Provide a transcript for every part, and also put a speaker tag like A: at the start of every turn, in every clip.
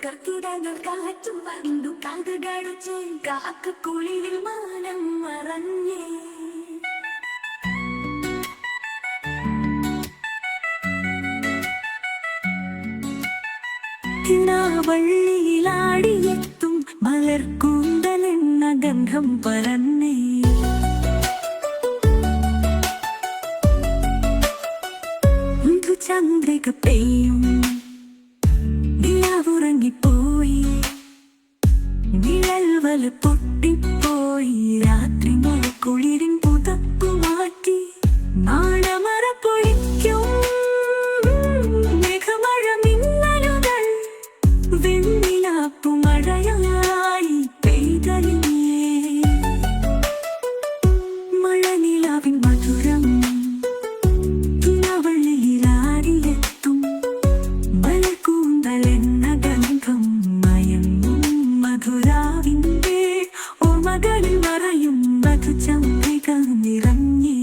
A: കർക്കിടക കാറ്റും പണ്ടു കാതുകടിച്ച് കാക്കക്കുളിരിൽ മാനം മറഞ്ഞേ വള്ളിയിലാടിയെത്തും മലർക്കൂന്തലെന്ന ഗന്ധം പരന്നേ ചന്ദ്രിക പെയ്യും നിലാവുറങ്ങിപ്പോയി നിഴൽ വല പൊട്ടിപ്പോയി രാത്രി മഴക്കുളിരിൻ പുതപ്പു മാറ്റി നാടമറ പൊഴിക്കും മേഘമഴ മിന്നലുകൾ വെണ്ണിലാപ്പു മഴയായി പെയ്തലിഞ്ഞേ മഴനിലാവിൻ മധുരം മധുരാവിന്റെ ഓർമ്മകളിൽ മറയും മധുചന്ദ്രിക നിറഞ്ഞേ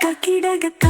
A: കർക്കിടക